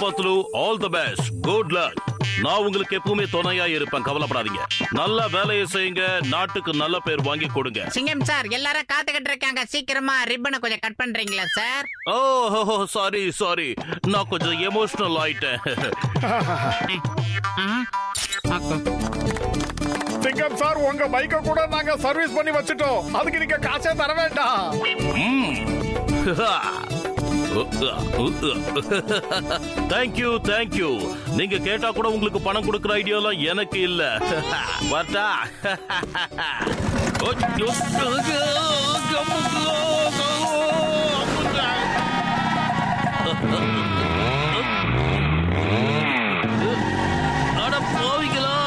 Patlu, all the best, good luck. நான் உங்களுக்கு எப்பவுமே துணையா இருப்பேன், கவலைப்படாதீங்க. நல்ல வேலையை செய்யுங்க, நாட்டுக்கு நல்ல பேர் வாங்கி கொடுங்க. சிங்கம் சார், எல்லாரும் காத்துக்கிட்டு இருக்காங்க. சீக்கிரமா ரிப்பனை கொஞ்சம் கட் பண்றீங்களா சார்? ஓ சாரி, நான் கொஞ்சம் எமோஷனல் ஆயிட்டேன். சிங்கம் சார், உங்க பைக்கை கூட நாங்க சர்வீஸ் பண்ணி வச்சுட்டோம். அதுக்கு நீங்க காசே தர வேண்டாம். தேங்க்யூ. நீங்க கேட்டா கூட உங்களுக்கு பணம் கொடுக்கிற ஐடியாலாம் எனக்கு இல்ல. வரட்டா? அட போவீங்களா?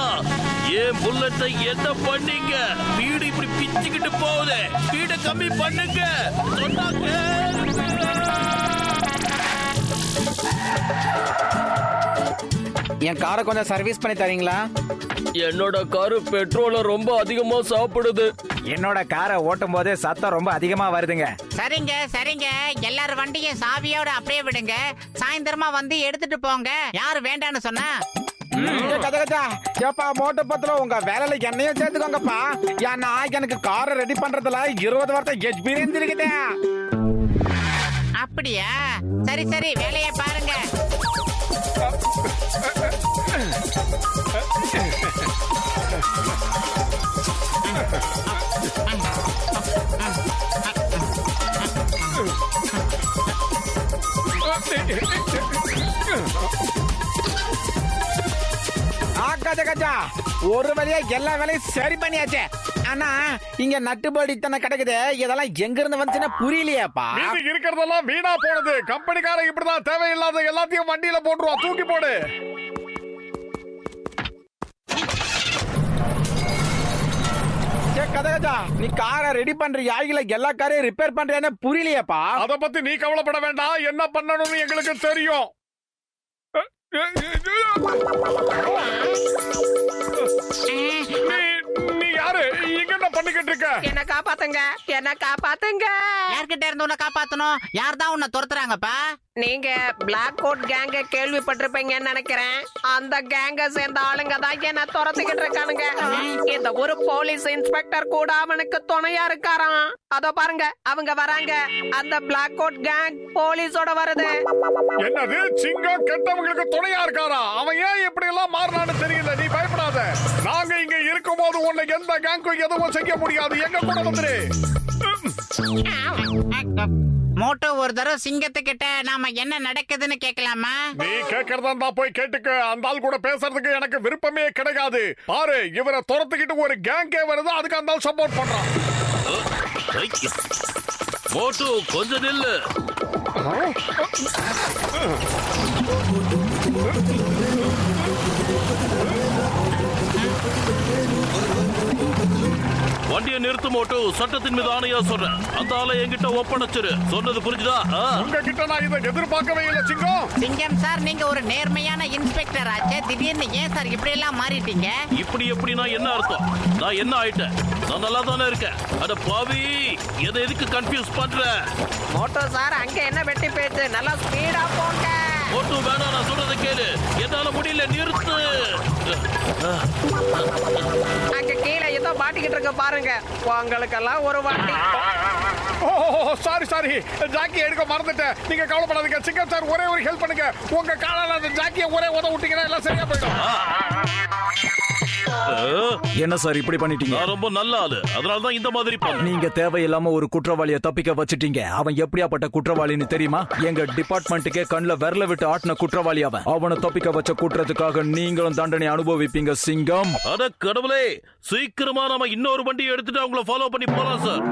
ஏன் புல்லட்டை என்ன பண்ணீங்க? வீடு இப்படி பிச்சுக்கிட்டு போகுது. வீட கம்மி பண்ணுங்க சொன்னாங்க. என் காரை கொஞ்சம் சர்வீஸ் பண்ணி தரீங்களா? என்னோட காரு பெட்ரோல ரொம்ப அதிகமா சாப்பிடுது. என்னோட காரை ஓட்டும் போதே சத்தம் ரொம்ப அதிகமா வருதுங்க. சரிங்க, எல்லாரும் வண்டியை சாவியோட அப்படியே விடுங்க. சாயந்தரமா வந்து எடுத்துட்டு போங்க. யாரு வேண்டான்னு சொன்னா? ஏப்பா மோட்டர் பத்திர உங்க வேலையில என்னையும் சேர்த்துக்கோங்கப்பா. ஏன்னா எனக்கு காரை ரெடி பண்றதுல 20 வருஷம் எக்ஸ்பீரியன்ஸ் இருக்குது. அப்படியா? சரி, வேலையை பாருங்க. ஒரு வழியா எல்லா வேலையும் சரி பண்ணியாச்சு. ஆனா இங்க நட்டுபடி இத்தனை கிடக்குது. இதெல்லாம் எங்க இருந்து வந்துச்சுன்னா புரியலையாப்பா. இருக்கிறதெல்லாம் வீணா போனது. கம்பெனிக்காரன் இப்படிதான் தேவையில்லாத எல்லாத்தையும் வண்டியில போட்டுருவான். தூக்கி போடு. கதகஜா, நீ காரை ரெடி பண்றியா இல்ல எல்லா காரையும் ரிப்பேர் பண்றியான்னு புரியலையாப்பா. அத பத்தி நீ கவலைப்பட வேண்டாம். என்ன பண்ணணும்னு எங்களுக்கு தெரியும். நீ யாரு? இங்க என்ன பண்ணிக்கிட்டு இருக்க? என்ன காப்பாத்துங்க. யார்கிட்ட இருந்து உன்னை காப்பாத்தணும்? யார் தான் உன்னை துரத்துறாங்கப்பா? நீங்க பிளாக் கோட் கேங்க கேள்விப்பட்டிருப்பீங்கன்னு நினைக்கிறேன். அந்த கேங்க சேர்ந்த ஆளுங்க தான் என்ன துரத்திக்கிட்டு இருக்கானுங்க. இந்த ஒரு போலீஸ் இன்ஸ்பெக்டர் கூட அவனுக்கு துணையா இருக்காராம். அதோ பாருங்க, அவங்க வராங்க. அந்த பிளாக் கோட் கேங் போலீஸோட வருது. என்னது? சிங்கம் கெட்டவங்களுக்கு துணையா இருக்காரா? அவன் ஏன் இப்படி எல்லாம் மாறினான்னு தெரியல. நீ பயப்படாத. நாங்க இங்க இருக்கும் போது உன்னை எந்த கேங்கும் எதுவும் செய்ய முடியாது. எங்க கூட வந்துரு. மோட்டோ ஒரு தடவை சிங்கத்துக்கிட்ட நாம என்ன நடக்குதுன்னு கேட்கலாமா? நீ கேட்கறதா போய் கேட்டுக்க. அந்த ஆள் கூட பேசுறதுக்கு எனக்கு விருப்பமே கிடையாது. பாரு, இவரை துரத்துக்கிட்டு ஒரு கேங்கே வருது. அதுக்கு அந்த ஆள் சப்போர்ட் பண்றான். மோட்டு கொஞ்சம் நில்லு. வண்டியை நிறுத்து மோட்டு. சட்டத்தின் மீது ஆணையா சொல்றேன். அந்த ஆளை என்கிட்ட ஒப்படைச்சிரு. சொன்னது புரிஞ்சுதா? உங்ககிட்ட நான் இதை எதிர்பார்க்கவே இல்லை சிங்கம் சார், நீங்க ஒரு நேர்மையான இன்ஸ்பெக்டர் ஆச்சு. திடீர்னு ஏன் சார் இப்படி எல்லாம் மாறிட்டீங்க? இப்படி எப்படின்னா என்ன அர்த்தம்? நான் என்ன ஆயிட்டேன்? நான் நல்லா தானே இருக்கேன். அட பாவி, எதை எதுக்கு கன்ஃபியூஸ் பண்ற? மோட்டோ சார், அங்க என்ன வெட்டி பேச்சு? நல்லா ஸ்பீடா போங்க. மோட்டு வேணாம், நான் சொல்றதை கேளு. என்னால முடியல, நிறுத்து. அங்க கீழே ஏதோ மாட்டிக்கிட்டு இருக்க பாருங்க. உங்களுக்கெல்லாம் ஒரு வாட்டி. சாரி, ஜாக்கி எடுக்க மறந்துட்டேன். நீங்க கவலைப்படாதீங்க. சிங்கம் சார், ஒரே ஒரு ஹெல்ப் பண்ணுங்க. உங்க காலால அந்த ஜாக்கியை ஒரே உத விட்டீங்கன்னா எல்லாம் சரியா போயிடும். என்ன சார் இப்படி பண்ணிட்டீங்க? நான் ரொம்ப நல்ல ஆளு, அதனாலதான் இந்த மாதிரி பண்ண. நீங்க தேவையில்லாம ஒரு குற்றவாளியை தப்பிக்க வச்சிட்டீங்க. அவன் எப்படியாப்பட்ட குற்றவாளின்னு தெரியுமா? எங்க டிபார்ட்மெண்ட்டுக்கே கண்ணுல விரல விட்டு ஆட்டின குற்றவாளி அவன். அவனை தப்பிக்க வச்ச குற்றத்துக்காக நீங்களும் தண்டனை அனுபவிப்பீங்க சிங்கம். அட கடவுளே, சீக்கிரமா நாம இன்னொரு வண்டியை எடுத்துட்டு அவங்கள ஃபாலோ பண்ணி போலாம் sir.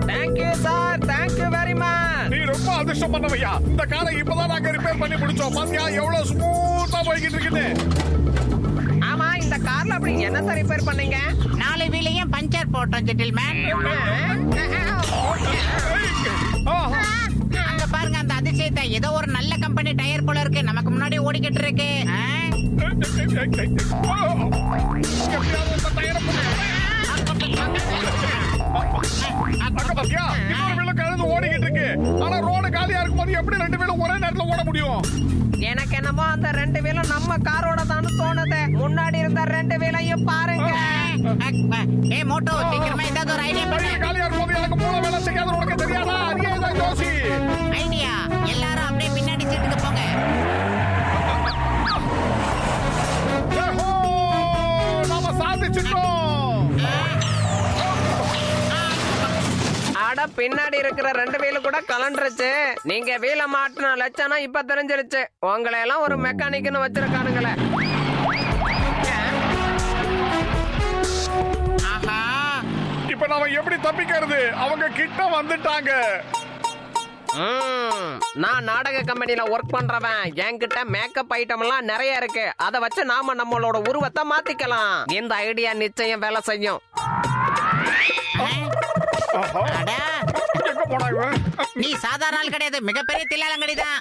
Thank you sir, thank you very much. நீ ரொம்ப அதிர்ஷ்டம் பண்ணவையா. இந்த காரை இப்பதான் நாங்க ரிப்பேர் பண்ணி முடிச்சோம். பாத்தியா எவ்வளவு ஸ்மூத்தா போய்கிட்டு இருக்குது. ஆமா, இந்த கார்ல அப்படி என்ன சார் ரிப்பேர் பண்ணீங்க? 4 வீலையும் பஞ்சர் போட்டோம் ஜென்டில்மேன். அங்க பாருங்க, அந்த அதிசயத்தை. ஏதோ ஒரு நல்ல கம்பெனி டயர் போல இருக்கு. நமக்கு முன்னாடி ஓடிக்கிட்டு இருக்கு. எப்படியாவது இந்த டயரை அங்க பாத்தியா இன்னொரு வீலும் கலந்து ஓடிக்கிட்டு இருக்கு. ஆனா ரோடு காலியா இருக்கும்போது எப்படி ரெண்டு வீலும் ஒரே நேரத்துல ஓட முடியும்? எனக்கு என்னமோ அந்த ரெண்டு வீலும் நம்ம காரோட தான் தோணுது. முன்னாடி இருந்த ரெண்டு வீலையும் பாருங்க. ஏ மோட்டோ சீக்கிரமா ஏதாவது ஒரு ஐடியா பண்ணு. வழி காலியா இருக்கும்போது எனக்கு மூளை வேலை செய்யாத உனக்கு தெரியாதா? அறியாதான் யோசி. ஐடியா எல்லாரும் அப்படியே பின்னாடி சீட்டுக்கு போங்க. ஏஹோ, நாம சாதிச்சிட்டோம். அட பின்னாடி இருக்கிற ரெண்டு வீலு கூட கலண்டுருச்சு. நீங்க வீல மாட்டின லட்சணம் இப்ப தெரிஞ்சிருச்சு. உங்களை எல்லாம் ஒரு மெக்கானிக்னு வச்சிருக்கானுங்களே. ஆஹா, இப்ப நாம எப்படி தப்பிக்கிறது? அவங்க கிட்ட வந்துட்டாங்க. நான் நாடக கம்பெனில ஒர்க் பண்றவன். என்கிட்ட மேக்கப் ஐட்டம் எல்லாம் நிறைய இருக்கு. அத வச்சு நாம நம்மளோட உருவத்தை மாத்திக்கலாம். இந்த ஐடியா நிச்சயம் வேலை செய்யும். ஆஹா, அட, எங்க போனா இவன்? நீ சாதாரண ஆள் கிடையாது, மிகப்பெரிய தில்லாலங்கடி தான்.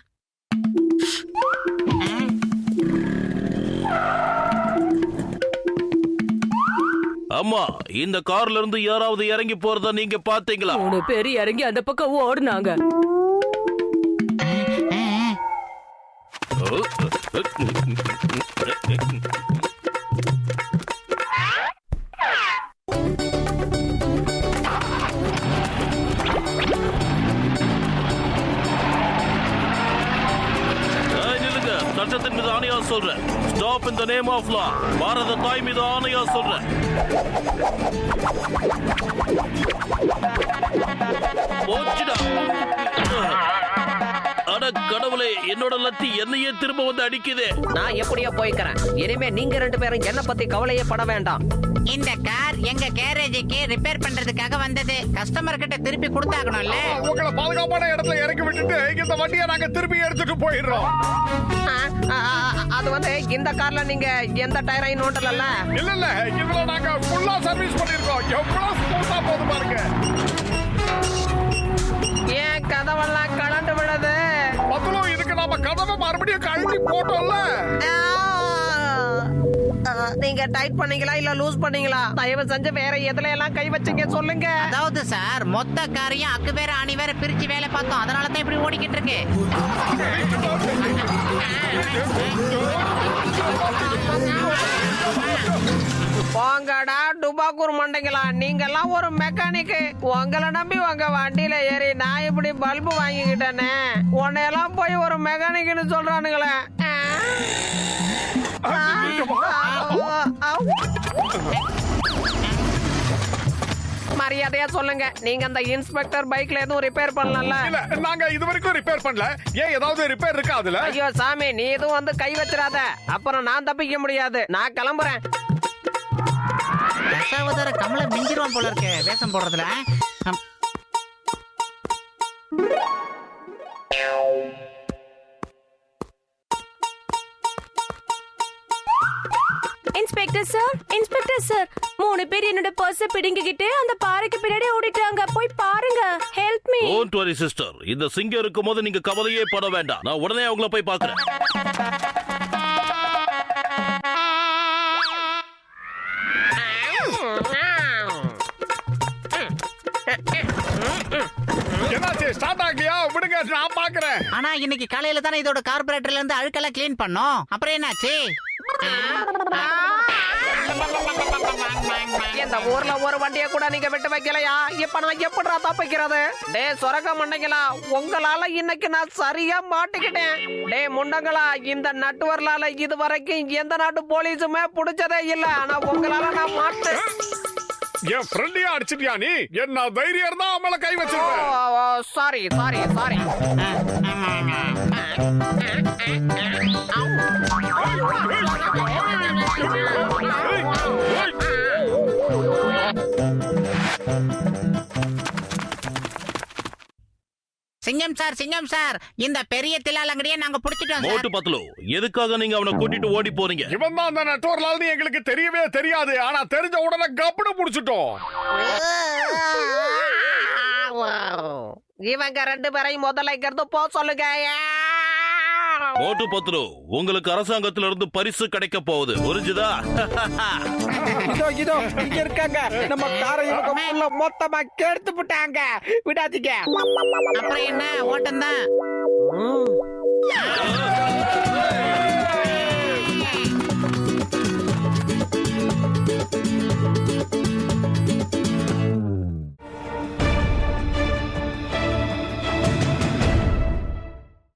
அம்மா, இந்த கார்ல இருந்து யாராவது இறங்கி போறத நீங்க பாத்தீங்களா? 3 பேர் இறங்கி அந்த பக்கம் ஓடுனாங்க. நில்லுங்க, சட்டத்தின் மீது ஆணையா சொல்றேன். Stop in the name of law. Bharat தாய் மீது ஆணையா சொல்றேன். போச்சுடா. அட கடவுளே, என்னோட லத்தி என்னையே திரும்ப வந்து அடிக்குதே. நான் எப்படியோ போய்க்கிறேன். இனிமே நீங்க ரெண்டு பேரும் என்ன பத்தி கவலையே பட வேண்டாம். இந்த கார் எங்க கேரேஜுக்கு ரிப்பேர் பண்றதுக்காக வந்தது. கஸ்டமர் கிட்ட திருப்பி கொடுத்தாகணும்ல. உங்களை பாதுகாப்பான இடத்துல இறக்கி விட்டுட்டு இந்த வண்டியை நாங்க திருப்பி எடுத்துட்டு போயிடுறோம். அது வந்து இந்த கார்ல நீங்க எந்த டயரையும் நோட்டல. இல்ல இல்ல, இதுல நாங்க ஃபுல்லா சர்வீஸ் பண்ணிருக்கோம். எவ்வளவு ஸ்மூத்தா போகுது பாருங்க. ஏன் கதவெல்லாம் கலண்டு விடுது? அதுவும் இதுக்கு நாம கதவை மறுபடியும் கழட்டி போட்டோம்ல. நீங்க டைட் பண்ணீங்களா இல்ல லூஸ் பண்ணீங்களா? தயவு செஞ்சு வேற எதுல எல்லாம் கை வச்சீங்க சொல்லுங்க. அதாவது சார், மொத்த காரையும் அக்கு வேற அணி வேற பிரிச்சு வேலை பார்த்தோம். அதனால தான் இப்படி ஓடிக்கிட்டு இருக்கு. போங்கடா டுபாக்கூர் மண்டைங்களா, நீங்க எல்லாம் ஒரு மெக்கானிக். உங்களை நம்பி உங்க வண்டியில ஏறி நான் இப்படி பல்பு வாங்கிக்கிட்டேனே. உன்னையெல்லாம் போய் ஒரு மெக்கானிக்னு சொல்றானுங்களே. மரியாதையா சொல்லுங்க, நீங்க அந்த இன்ஸ்பெக்டர் பைக்ல எதுவும் ரிப்பேர் பண்ணல? இல்ல, நாங்க இது வரைக்கும் ரிப்பேர் பண்ணல. ஏன் ஏதாவது ரிப்பேர் இருக்கா அதுல? ஐயோ சாமி, நீ எதுவும் வந்து கை வச்சிடாத. அப்புறம் நான் தப்பிக்க முடியாது. நான் கிளம்புறேன். தசாவதார கமல மிஞ்சிருவான் போல இருக்கு வேஷம் போடுறதுல. இன்ஸ்பெக்டர் சார், இன்ஸ்பெக்டர் சார், 3 பேர் என்னோட பர்ஸ பிடுங்கிக்கிட்டு அந்த பாறைக்கு பின்னாடி ஓடிட்டாங்க. போய் பாருங்க. Help me. Don't worry sister. இந்த சிங்கம் இருக்கும்போது நீங்க கவலையே பட வேண்டாம். நான் உடனே அவங்கள போய் பார்க்கறேன். என்னாச்சு? ஸ்டார்ட் ஆகலையா? விடுங்க, நான் பாக்குறேன். ஆனா இன்னைக்கு காலையில தானே இதோட கார்பரேட்டர்ல இருந்து அழுக்கெல்லாம் கிளீன் பண்ணோம். அப்புறம் என்னாச்சு? இந்த ஊர்ல ஒரு வண்டிய கூட நீங்க விட்டு வைக்கலையா? இப்ப நான் எப்படிடா தப்பிக்கிறது? டே சொரக்க மண்டைங்களா, உங்களால இன்னைக்கு நான் சரியா மாட்டிக்கிட்டேன். டே முண்டங்களா, இந்த நட்டுவர்லால இது வரைக்கும் எந்த நாட்டு போலீஸுமே புடிச்சதே இல்ல. ஆனா உங்களால நான் மாட்டேன். என் ஃப்ரெண்டையா அடிச்சிட்டியா நீ? என்ன தைரியம் இருந்தா அவன் மேல கை வச்சிருப்பேன். Sorry sorry sorry. சிங்கம் சார், இந்த பெரிய தில்லாலங்கடியை நாங்க புடிச்சிட்டோம் சார். மோட்டு பத்லு, எதுக்காக நீங்க அவனை கூட்டிட்டு ஓடி போறீங்க? இவன் தான் அந்த நட்டோர்லால்னு எங்களுக்கு தெரியவே தெரியாது. ஆனா தெரிஞ்ச உடனே கப்புனு புடிச்சிட்டோம். இவங்க 2 பேரையும் முதல்ல இங்க இருந்து போ சொல்லுங்க. மோட்டு பத்ரு உங்களுக்கு அரசாங்கத்துல இருந்து பரிசு கிடைக்க போகுது புரிஞ்சுதா? இதோ இதோ இங்க இருக்காங்க. நம்ம காரை இவங்க ஃபுல்லா மொத்தமா கெடுத்து விட்டாங்க. விடாதீங்க. அப்புறம் என்ன ஓட்டம் தான்.